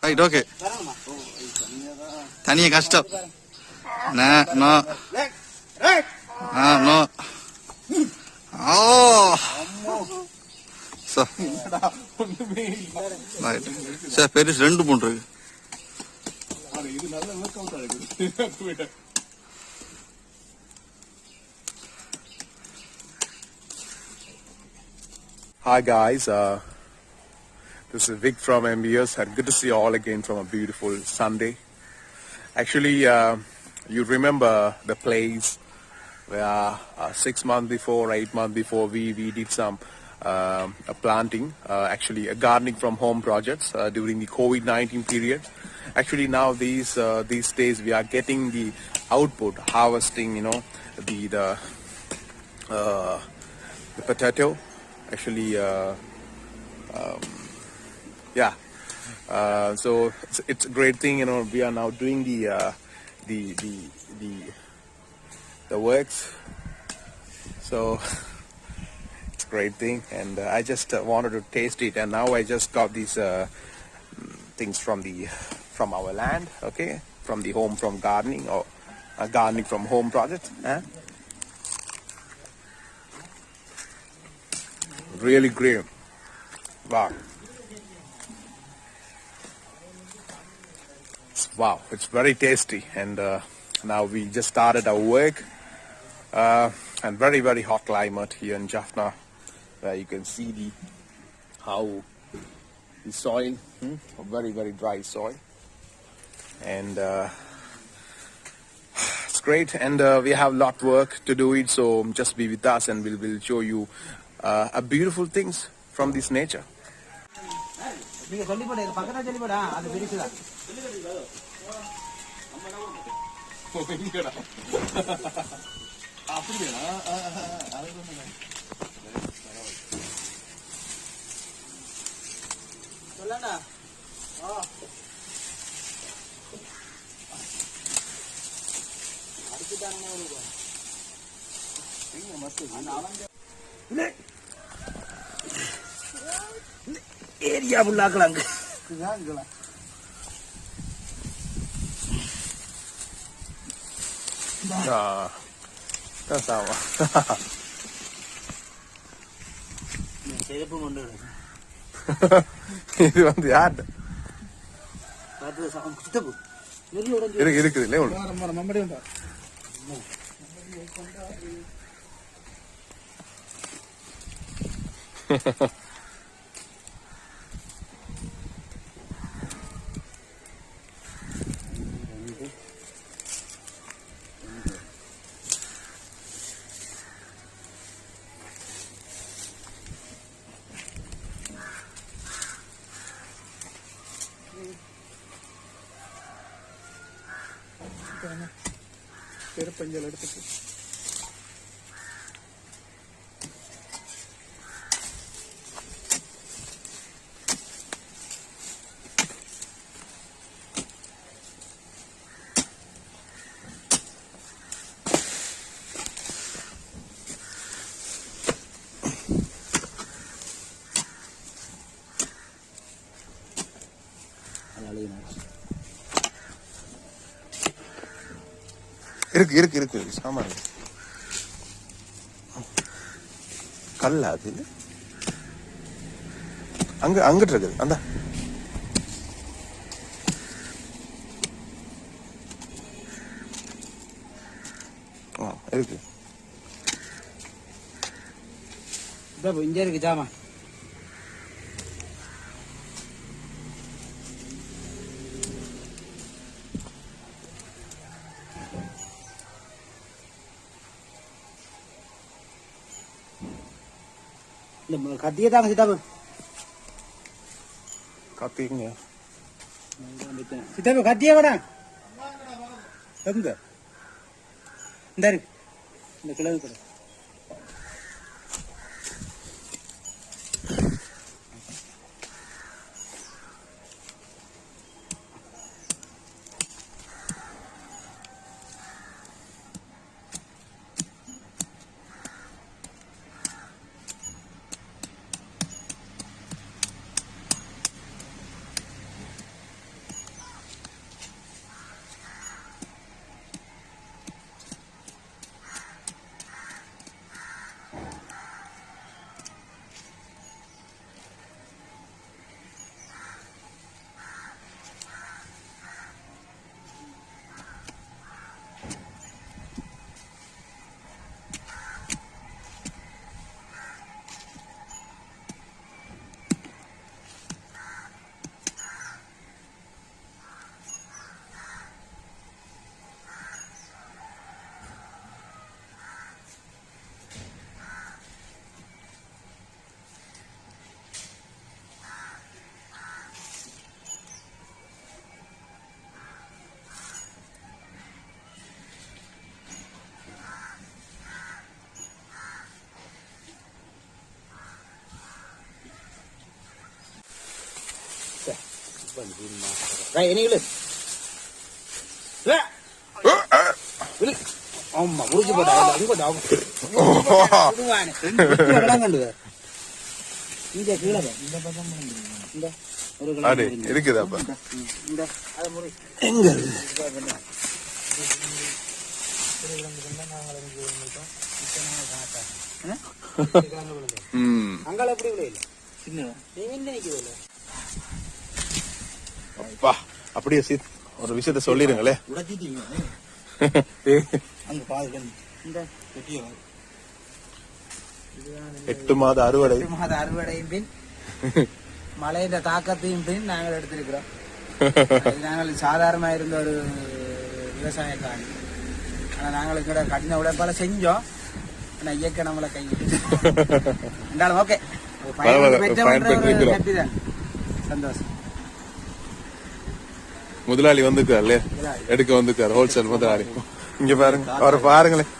Right okay. தனியாக கஷ்டம். No no. ஓ sir பெருசு 2 3 இருக்கு. Hi guys, this is Vic from MBS and good to see you all again from a beautiful Sunday. Actually, you remember the place where 6 months before, 8 months before we did some planting, actually a gardening from home projects during the COVID-19 period. Actually now these days we are getting the output, harvesting, the potato. Actually, yeah. So it's a great thing, we are now doing the works. So it's a great thing, and I just wanted to taste it, and now I just got these things from our land, okay, from the home, from gardening or gardening from home project. Really great. Wow. Wow, it's very tasty, and now we just started our work, and very very hot climate here in Jaffna, where you can see how the soil, very very dry soil, and it's great, and we have a lot of work to do it, so just be with us, and we'll show you a beautiful things from this nature. Area bulaklang. Casavaa. இது வந்து யார் இருக்குது இல்ல பெருப்பஞ்சல் எடுத்துட்டு இருக்கு சாமான் கல்ல அது அங்கிட்டு இருக்குது அந்த இருக்கு இங்க இருக்கு ஜாமான் கத்தியே தாங்க சித்தாபு கத்திங்க சித்தாபு கத்தியே விட எங்க இந்த இருக்கு இந்த கிழவு கூட ஆமா உருச்சு போட்டா இங்க கீழே இந்த பக்கம் இந்த ஒரு இருக்குதா அப்ப இந்த அதை முறை எங்க அங்கால எப்படி விளையில சின்ன நிக்குது அப்பா அப்படியே ஒரு விஷயத்த சொல்லிருங்களே அங்க பாருங்க இந்த 8 மாத அறுவடையின் பின் மழையின் தாக்கத்தையும் பின் நாங்கள் எடுத்திருக்கிறோம். நாங்கள் சாதாரணமா இருந்த ஒரு விவசாயக்காரி. ஆனா நாங்கள் கூட கடின உழைப்பால செஞ்சோம். ஆனா இயற்கை நம்மளை கைவிட்டாலும் ஓகே சந்தோஷம். முதலாளி வந்துக்காரு எடுக்க வந்துக்காரு ஹோல்சேல் முதலாளி. இங்க பாருங்க அவரை பாருங்களேன்.